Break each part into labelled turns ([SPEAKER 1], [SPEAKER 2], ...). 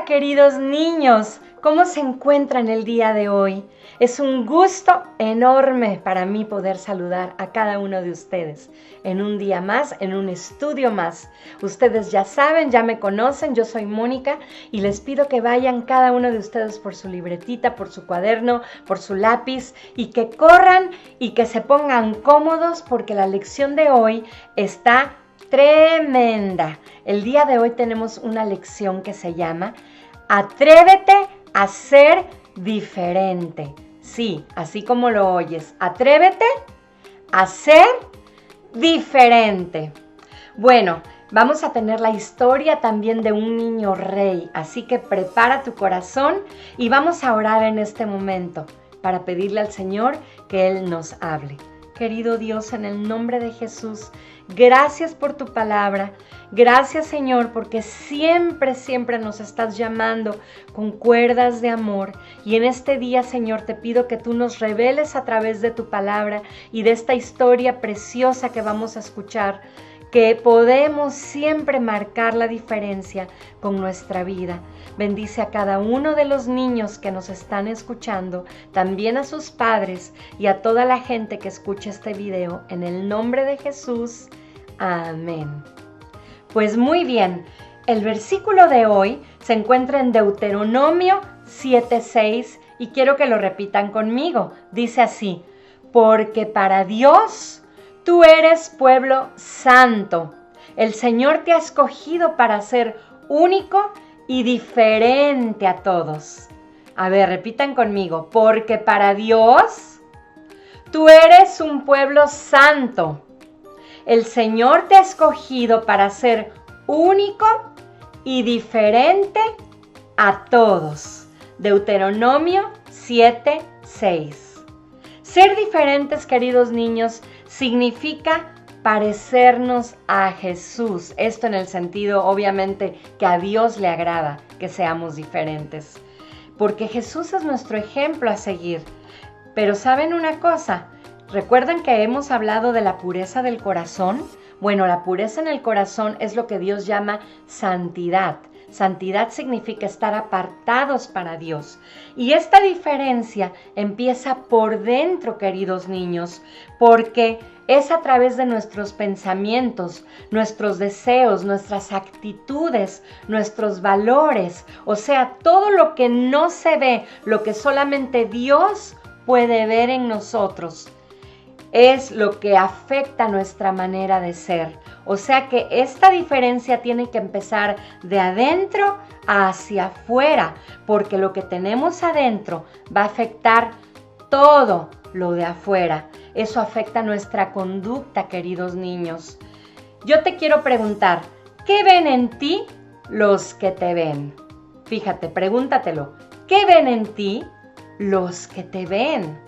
[SPEAKER 1] queridos niños, ¿cómo se encuentran el día de hoy? Es un gusto enorme para mí poder saludar a cada uno de ustedes en un día más, en un estudio más. Ustedes ya saben, ya me conocen, yo soy Mónica y les pido que vayan cada uno de ustedes por su libretita, por su cuaderno, por su lápiz y que corran y que se pongan cómodos porque la lección de hoy está tremenda. El día de hoy tenemos una lección que se llama Atrévete a ser diferente. Sí, así como lo oyes, atrévete a ser diferente. Bueno, vamos a tener la historia también de un niño rey, así que prepara tu corazón y vamos a orar en este momento para pedirle al Señor que Él nos hable. Querido Dios, en el nombre de Jesús, gracias por tu palabra. Gracias, Señor, porque siempre nos estás llamando con cuerdas de amor. Y en este día, Señor, te pido que tú nos reveles a través de tu palabra y de esta historia preciosa que vamos a escuchar, que podemos siempre marcar la diferencia con nuestra vida. Bendice a cada uno de los niños que nos están escuchando, también a sus padres y a toda la gente que escucha este video. En el nombre de Jesús, amén. Pues muy bien, el versículo de hoy se encuentra en Deuteronomio 7:6 y quiero que lo repitan conmigo. Dice así: porque para Dios tú eres pueblo santo. El Señor te ha escogido para ser único y diferente a todos. A ver, repitan conmigo. Porque para Dios tú eres un pueblo santo. El Señor te ha escogido para ser único y diferente a todos. Deuteronomio 7:6. Ser diferentes, queridos niños, significa parecernos a Jesús. Esto en el sentido, obviamente, que a Dios le agrada que seamos diferentes. Porque Jesús es nuestro ejemplo a seguir. Pero ¿saben una cosa? ¿Recuerdan que hemos hablado de la pureza del corazón? Bueno, la pureza en el corazón es lo que Dios llama santidad. Santidad significa estar apartados para Dios. Y esta diferencia empieza por dentro, queridos niños, porque es a través de nuestros pensamientos, nuestros deseos, nuestras actitudes, nuestros valores. O sea, todo lo que no se ve, lo que solamente Dios puede ver en nosotros, es lo que afecta nuestra manera de ser. O sea que esta diferencia tiene que empezar de adentro hacia afuera, porque lo que tenemos adentro va a afectar todo lo de afuera. Eso afecta nuestra conducta, queridos niños. Yo te quiero preguntar, ¿qué ven en ti los que te ven? Fíjate, pregúntatelo. ¿Qué ven en ti los que te ven?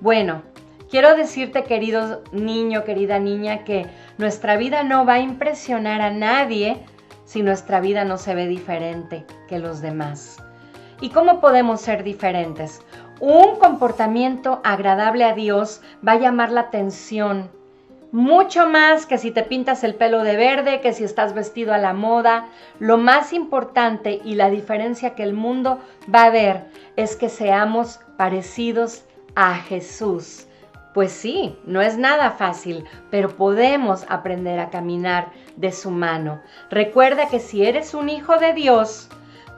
[SPEAKER 1] Bueno, quiero decirte, querido niño, querida niña, que nuestra vida no va a impresionar a nadie si nuestra vida no se ve diferente que los demás. ¿Y cómo podemos ser diferentes? Un comportamiento agradable a Dios va a llamar la atención, mucho más que si te pintas el pelo de verde, que si estás vestido a la moda. Lo más importante y la diferencia que el mundo va a ver es que seamos parecidos a Jesús. Pues sí, no es nada fácil, pero podemos aprender a caminar de su mano. Recuerda que si eres un hijo de Dios,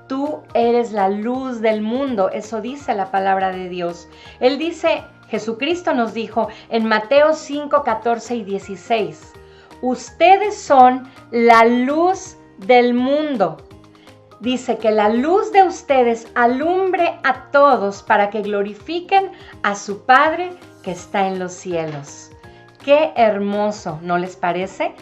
[SPEAKER 1] tú eres la luz del mundo. Eso dice la palabra de Dios. Él dice, Jesucristo nos dijo en Mateo 5, 14 y 16, ustedes son la luz del mundo. Dice que la luz de ustedes alumbre a todos para que glorifiquen a su Padre que está en los cielos. ¡Qué hermoso! ¿No les parece?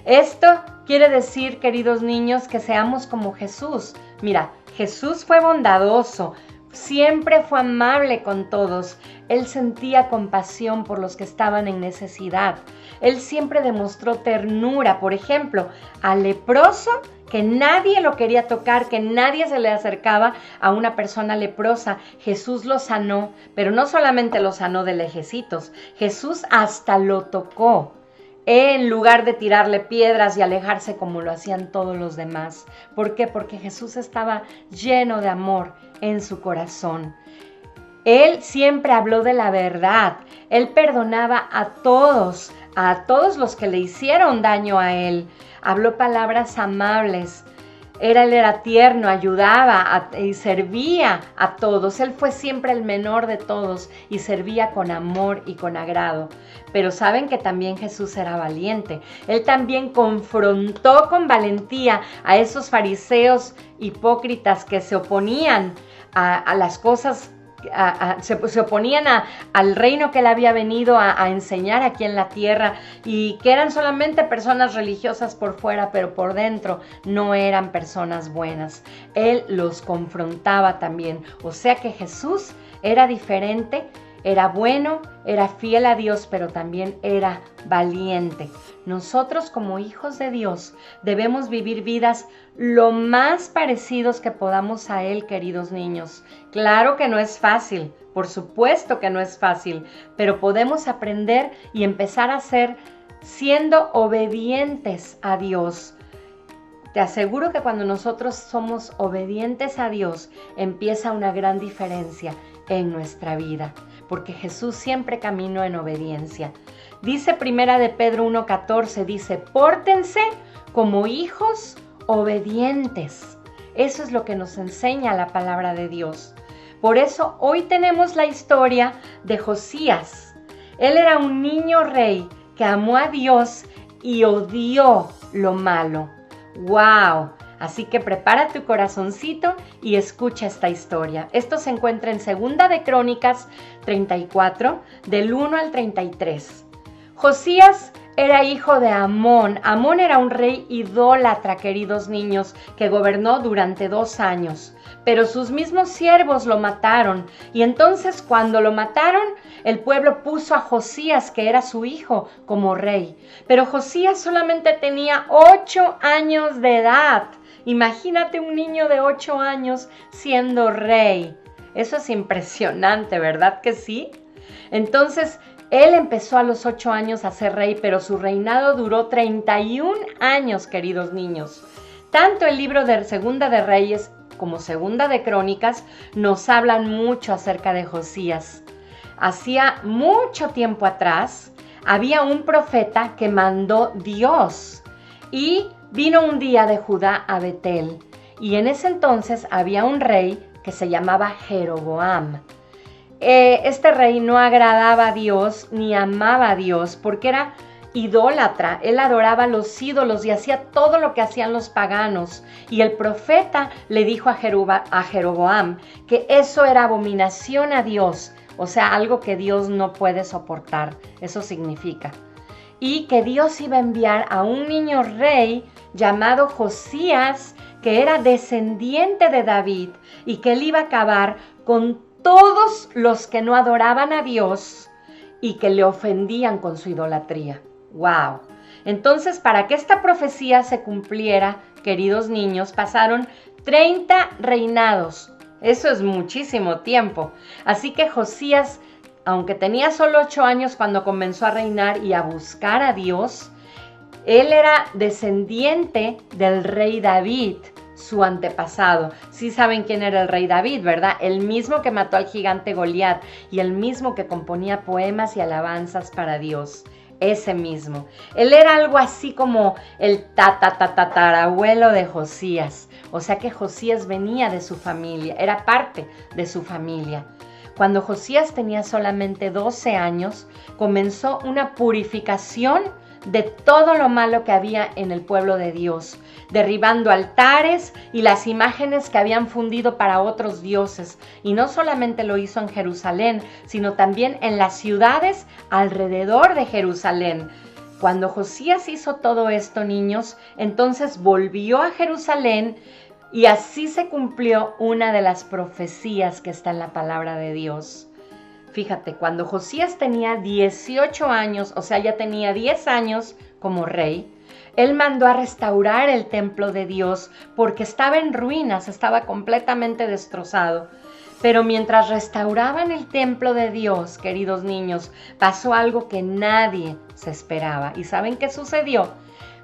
[SPEAKER 1] Esto quiere decir, queridos niños, que seamos como Jesús. Mira, Jesús fue bondadoso, siempre fue amable con todos. Él sentía compasión por los que estaban en necesidad. Él siempre demostró ternura. Por ejemplo, al leproso, que nadie lo quería tocar, que nadie se le acercaba a una persona leprosa. Jesús lo sanó, pero no solamente lo sanó de lejecitos, Jesús hasta lo tocó. en lugar de tirarle piedras y alejarse como lo hacían todos los demás. ¿Por qué? Porque Jesús estaba lleno de amor en su corazón. Él siempre habló de la verdad. Él perdonaba a todos los que le hicieron daño a él. Habló palabras amables. Él era tierno, ayudaba y servía a todos. Él fue siempre el menor de todos y servía con amor y con agrado. Pero saben que también Jesús era valiente. Él también confrontó con valentía a esos fariseos hipócritas que se oponían a las cosas, se oponían al reino que él había venido a enseñar aquí en la tierra, y que eran solamente personas religiosas por fuera, pero por dentro no eran personas buenas. Él los confrontaba también. O sea que Jesús era diferente, era bueno, era fiel a Dios, pero también era valiente. Nosotros como hijos de Dios debemos vivir vidas lo más parecidos que podamos a Él, queridos niños. Claro que no es fácil, por supuesto que no es fácil, pero podemos aprender y empezar a ser siendo obedientes a Dios. Te aseguro que cuando nosotros somos obedientes a Dios, empieza una gran diferencia en nuestra vida, porque Jesús siempre caminó en obediencia. Dice Primera de Pedro 1:14, dice, pórtense como hijos obedientes. Eso es lo que nos enseña la palabra de Dios. Por eso hoy tenemos la historia de Josías. Él era un niño rey que amó a Dios y odió lo malo. ¡Wow! Así que prepara tu corazoncito y escucha esta historia. Esto se encuentra en Segunda de Crónicas 34, del 1 al 33. Josías era hijo de Amón. Amón era un rey idólatra, queridos niños, que gobernó durante 2 años. Pero sus mismos siervos lo mataron. Y entonces cuando lo mataron, el pueblo puso a Josías, que era su hijo, como rey. Pero Josías solamente tenía 8 años de edad. Imagínate un niño de 8 años siendo rey. Eso es impresionante, ¿verdad que sí? Entonces, él empezó a los 8 años a ser rey, pero su reinado duró 31 años, queridos niños. Tanto el libro de Segunda de Reyes como Segunda de Crónicas nos hablan mucho acerca de Josías. Hacía mucho tiempo atrás, había un profeta que mandó Dios y vino un día de Judá a Betel. Y en ese entonces había un rey que se llamaba Jeroboam. Este rey no agradaba a Dios ni amaba a Dios porque era idólatra. Él adoraba los ídolos y hacía todo lo que hacían los paganos. Y el profeta le dijo a Jeroboam que eso era abominación a Dios, o sea, algo que Dios no puede soportar. Eso significa. Y que Dios iba a enviar a un niño rey llamado Josías, que era descendiente de David, y que él iba a acabar con todos los que no adoraban a Dios y que le ofendían con su idolatría. ¡Wow! Entonces, para que esta profecía se cumpliera, queridos niños, pasaron 30 reinados. Eso es muchísimo tiempo. Así que Josías, aunque tenía solo 8 años cuando comenzó a reinar y a buscar a Dios, él era descendiente del rey David, su antepasado. Sí saben quién era el rey David, ¿verdad? El mismo que mató al gigante Goliat y el mismo que componía poemas y alabanzas para Dios. Ese mismo. Él era algo así como el tatarabuelo de Josías. O sea que Josías venía de su familia, era parte de su familia. Cuando Josías tenía solamente 12 años, comenzó una purificación de todo lo malo que había en el pueblo de Dios, derribando altares y las imágenes que habían fundido para otros dioses. Y no solamente lo hizo en Jerusalén, sino también en las ciudades alrededor de Jerusalén. Cuando Josías hizo todo esto, niños, entonces volvió a Jerusalén y así se cumplió una de las profecías que está en la palabra de Dios. Fíjate, cuando Josías tenía 18 años, o sea, ya tenía 10 años como rey, él mandó a restaurar el templo de Dios porque estaba en ruinas, estaba completamente destrozado. Pero mientras restauraban el templo de Dios, queridos niños, pasó algo que nadie se esperaba. ¿Y saben qué sucedió?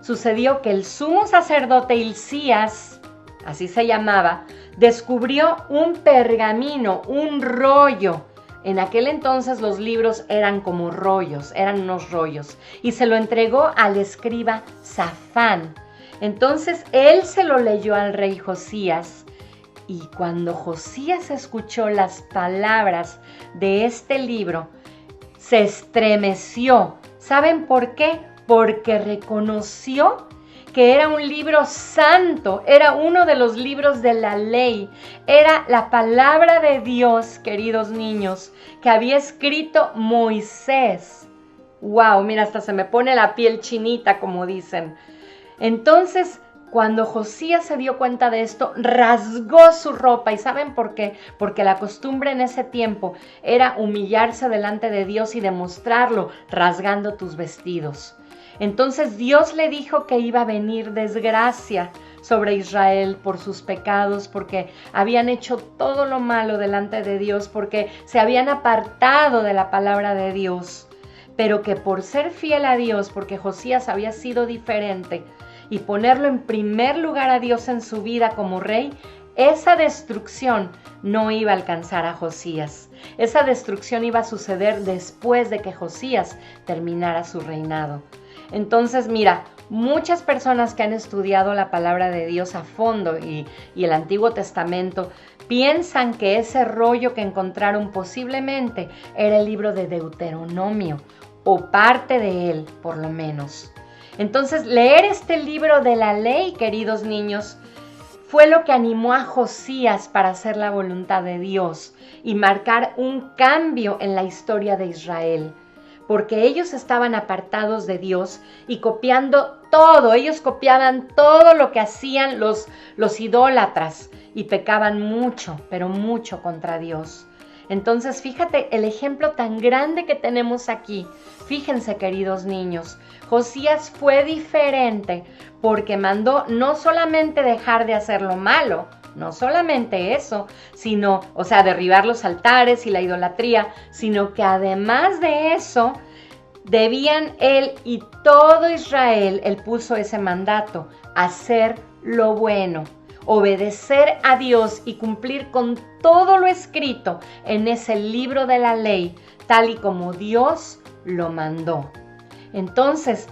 [SPEAKER 1] Sucedió que el sumo sacerdote Hilcías, así se llamaba, descubrió un pergamino, un rollo. En aquel entonces los libros eran como rollos, eran unos rollos, y se lo entregó al escriba Safán. Entonces él se lo leyó al rey Josías, y cuando Josías escuchó las palabras de este libro, se estremeció. ¿Saben por qué? Porque reconoció que era un libro santo, era uno de los libros de la ley, era la palabra de Dios, queridos niños, que había escrito Moisés. ¡Wow! Mira, hasta se me pone la piel chinita, como dicen. Entonces, cuando Josías se dio cuenta de esto, rasgó su ropa. ¿Y saben por qué? Porque la costumbre en ese tiempo era humillarse delante de Dios y demostrarlo rasgando tus vestidos. Entonces Dios le dijo que iba a venir desgracia sobre Israel por sus pecados, porque habían hecho todo lo malo delante de Dios, porque se habían apartado de la palabra de Dios, pero que por ser fiel a Dios, porque Josías había sido diferente, y ponerlo en primer lugar a Dios en su vida como rey, esa destrucción no iba a alcanzar a Josías. Esa destrucción iba a suceder después de que Josías terminara su reinado. Entonces, mira, muchas personas que han estudiado la palabra de Dios a fondo y el Antiguo Testamento piensan que ese rollo que encontraron posiblemente era el libro de Deuteronomio, o parte de él, por lo menos. Entonces, leer este libro de la ley, queridos niños, fue lo que animó a Josías para hacer la voluntad de Dios y marcar un cambio en la historia de Israel, porque ellos estaban apartados de Dios y copiando todo. Ellos copiaban todo lo que hacían los idólatras y pecaban mucho, pero mucho contra Dios. Entonces, fíjate el ejemplo tan grande que tenemos aquí. Fíjense, queridos niños, Josías fue diferente porque mandó no solamente dejar de hacer lo malo, no solamente eso, sino, derribar los altares y la idolatría, sino que además de eso, debían él y todo Israel, él puso ese mandato, hacer lo bueno, obedecer a Dios y cumplir con todo lo escrito en ese libro de la ley, tal y como Dios lo mandó. Entonces,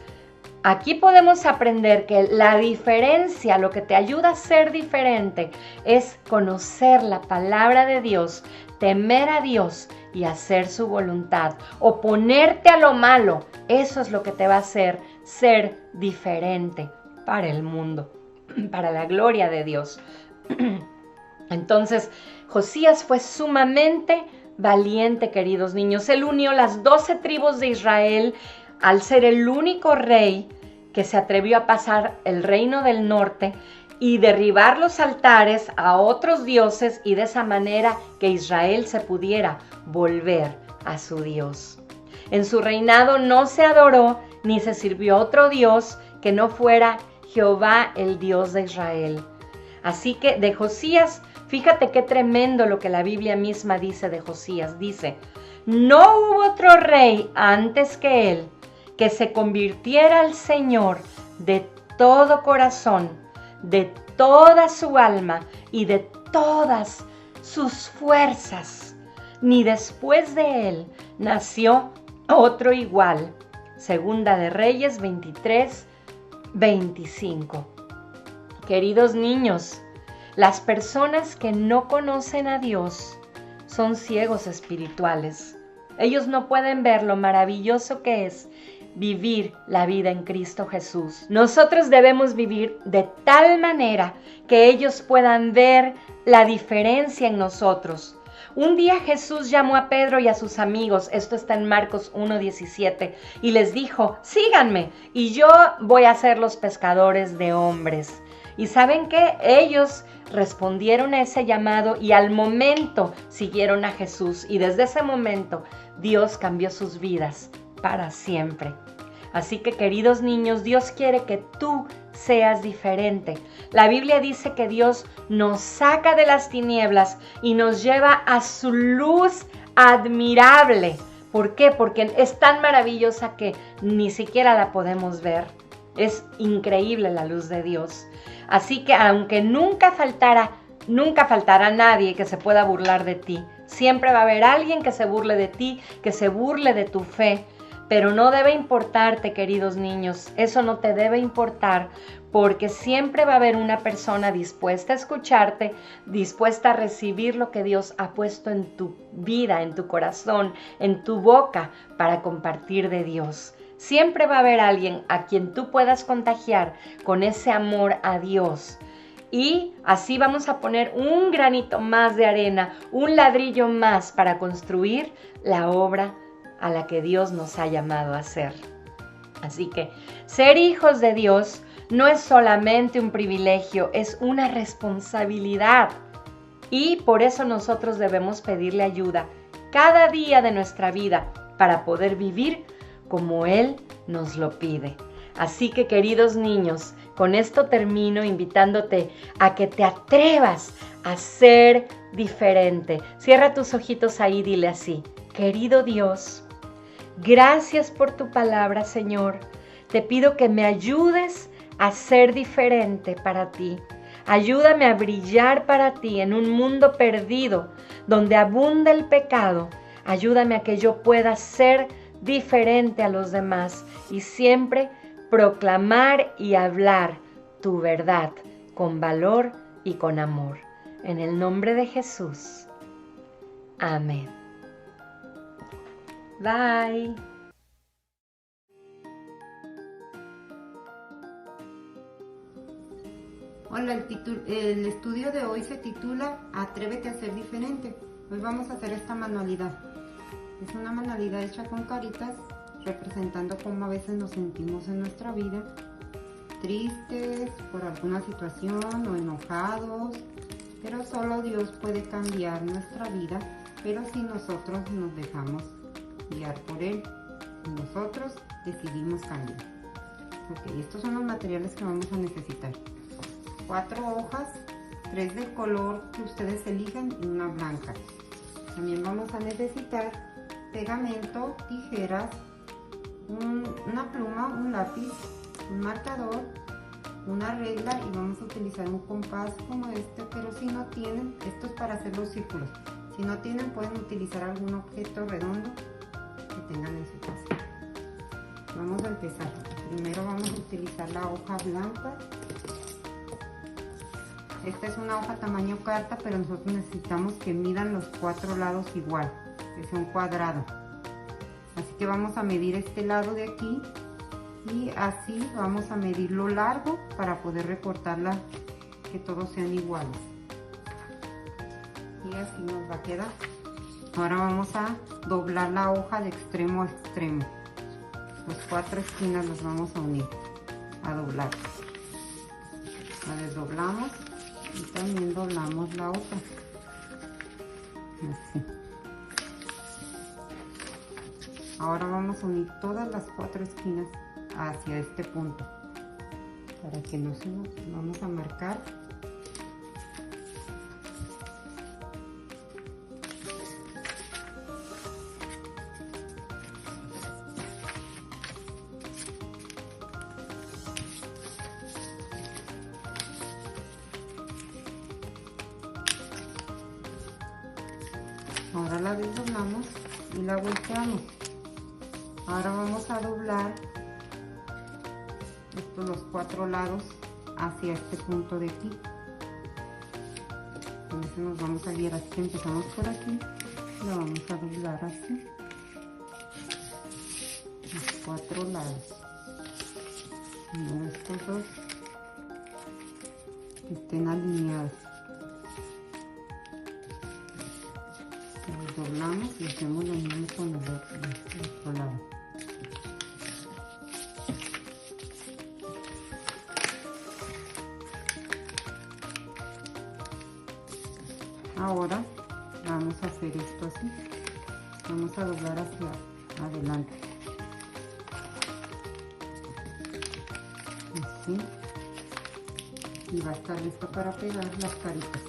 [SPEAKER 1] aquí podemos aprender que la diferencia, lo que te ayuda a ser diferente, es conocer la palabra de Dios, temer a Dios y hacer su voluntad, oponerte a lo malo. Eso es lo que te va a hacer ser diferente para el mundo, para la gloria de Dios. Entonces, Josías fue sumamente valiente, queridos niños. Él unió las 12 tribus de Israel al ser el único rey que se atrevió a pasar el reino del norte y derribar los altares a otros dioses, y de esa manera que Israel se pudiera volver a su Dios. En su reinado no se adoró ni se sirvió otro Dios que no fuera Jehová, el Dios de Israel. Así que de Josías, fíjate qué tremendo lo que la Biblia misma dice de Josías. Dice, no hubo otro rey antes que él que se convirtiera al Señor de todo corazón, de toda su alma y de todas sus fuerzas. Ni después de él nació otro igual. Segunda de Reyes 23:25. Queridos niños, las personas que no conocen a Dios son ciegos espirituales. Ellos no pueden ver lo maravilloso que es vivir la vida en Cristo Jesús. Nosotros debemos vivir de tal manera que ellos puedan ver la diferencia en nosotros. Un día Jesús llamó a Pedro y a sus amigos, esto está en Marcos 1:17, y les dijo, síganme, y yo voy a hacer los pescadores de hombres. ¿Y saben qué? Ellos respondieron a ese llamado y al momento siguieron a Jesús, y desde ese momento Dios cambió sus vidas para siempre. Así que, queridos niños, Dios quiere que tú seas diferente. La Biblia dice que Dios nos saca de las tinieblas y nos lleva a su luz admirable. ¿Por qué? Porque es tan maravillosa que ni siquiera la podemos ver. Es increíble la luz de Dios. Así que aunque nunca faltará nadie que se pueda burlar de ti. Siempre va a haber alguien que se burle de ti, que se burle de tu fe. Pero no debe importarte, queridos niños. Eso no te debe importar, porque siempre va a haber una persona dispuesta a escucharte, dispuesta a recibir lo que Dios ha puesto en tu vida, en tu corazón, en tu boca, para compartir de Dios. Siempre va a haber alguien a quien tú puedas contagiar con ese amor a Dios. Y así vamos a poner un granito más de arena, un ladrillo más para construir la obra a la que Dios nos ha llamado a ser. Así que ser hijos de Dios no es solamente un privilegio, es una responsabilidad. Y por eso nosotros debemos pedirle ayuda cada día de nuestra vida para poder vivir como Él nos lo pide. Así que, queridos niños, con esto termino invitándote a que te atrevas a ser diferente. Cierra tus ojitos ahí, dile así: querido Dios, gracias por tu palabra, Señor. Te pido que me ayudes a ser diferente para ti. Ayúdame a brillar para ti en un mundo perdido donde abunda el pecado. Ayúdame a que yo pueda ser diferente a los demás y siempre proclamar y hablar tu verdad con valor y con amor. En el nombre de Jesús. Amén. Bye.
[SPEAKER 2] Hola, el estudio de hoy se titula Atrévete a ser diferente. Hoy vamos a hacer esta manualidad. Es una manualidad hecha con caritas, representando cómo a veces nos sentimos en nuestra vida, tristes por alguna situación o enojados, pero solo Dios puede cambiar nuestra vida, pero si nosotros nos dejamos guiar por Él, nosotros decidimos cambiar. Ok, estos son los materiales que vamos a necesitar: 4 hojas, 3 del color que ustedes elijan y una blanca. También vamos a necesitar pegamento, tijeras, una pluma, un lápiz, un marcador, una regla, y vamos a utilizar un compás como este, pero si no tienen, esto es para hacer los círculos. Si no tienen, pueden utilizar algún objeto redondo que tengan en su casa. Vamos a empezar. Primero vamos a utilizar la hoja blanca. Esta es una hoja tamaño carta, pero nosotros necesitamos que midan los 4 lados igual, que sea un cuadrado. Así que vamos a medir este lado de aquí y así vamos a medir lo largo para poder recortarla, que todos sean iguales. Y así nos va a quedar. Ahora vamos a doblar la hoja de extremo a extremo. Las 4 esquinas las vamos a unir, a doblar. La desdoblamos y también doblamos la otra. Así. Ahora vamos a unir todas las 4 esquinas hacia este punto. Para que no se nos vamos a marcar. Ahora la desdoblamos y la volteamos. Ahora vamos a doblar los 4 lados hacia este punto de aquí. Con eso nos vamos a guiar, así que empezamos por aquí, lo vamos a doblar así, los 4 lados. Y estos dos que estén alineados. Los doblamos y hacemos lo mismo con el otro lado. Ahora vamos a hacer esto así. Vamos a doblar hacia adelante. así. Y va a estar listo para pegar las caritas.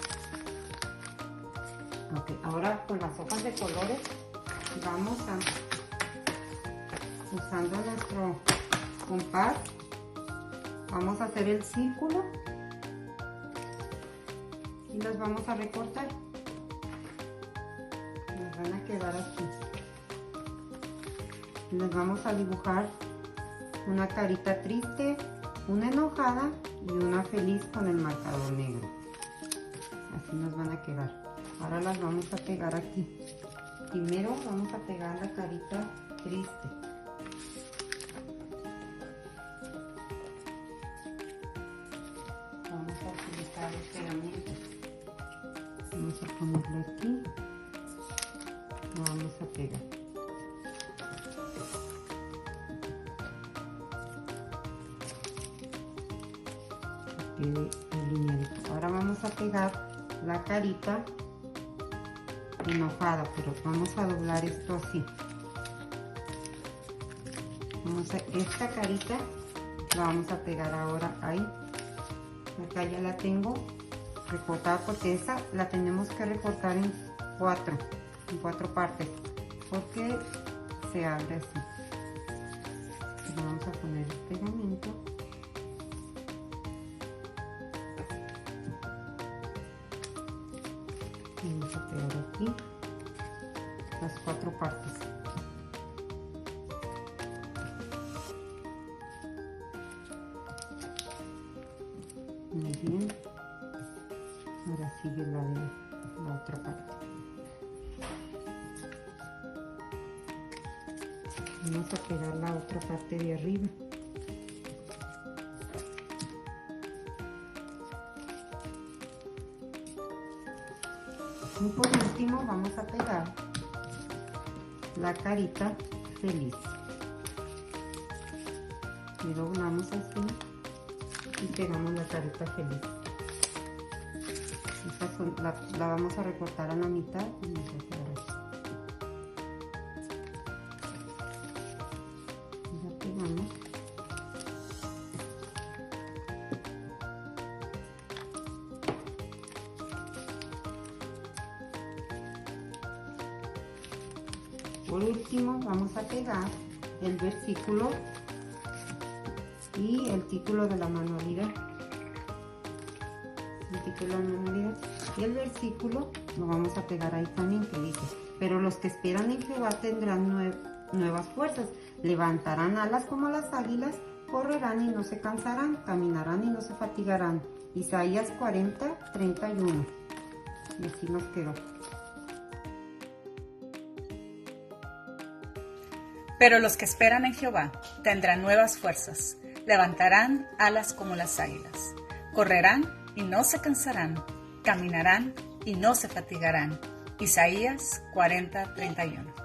[SPEAKER 2] Ok, ahora con las hojas de colores vamos a, usando nuestro compás, vamos a hacer el círculo y los vamos a recortar. Nos van a quedar así. Les vamos a dibujar una carita triste, una enojada y una feliz con el marcador negro. Así nos van a quedar. Ahora las vamos a pegar aquí. Primero vamos a pegar la carita triste. Vamos a utilizar el pegamento. Vamos a ponerlo aquí. Lo vamos a pegar. Ahora vamos a pegar la carita enojada, pero vamos a doblar esto así. Esta carita la vamos a pegar ahora ahí. Acá ya la tengo recortada porque esa la tenemos que recortar en cuatro partes porque se abre así. Vamos a poner el pegamento. Vamos a pegar aquí las 4 partes. Muy bien. Ahora sigue la de la otra parte. Vamos a pegar la otra parte de arriba. Y por último vamos a pegar la carita feliz. Y doblamos así y pegamos la carita feliz. La vamos a recortar a la mitad y vamos a pegar así. Y la pegamos. Por último vamos a pegar el versículo y el título de la manualidad. El título de la manualidad y el versículo lo vamos a pegar ahí también, que dice: pero los que esperan en Jehová tendrán nuevas fuerzas, levantarán alas como las águilas, correrán y no se cansarán, caminarán y no se fatigarán. Isaías 40:31. Y así nos quedó.
[SPEAKER 3] Pero los que esperan en Jehová tendrán nuevas fuerzas, levantarán alas como las águilas, correrán y no se cansarán, caminarán y no se fatigarán. Isaías 40:31.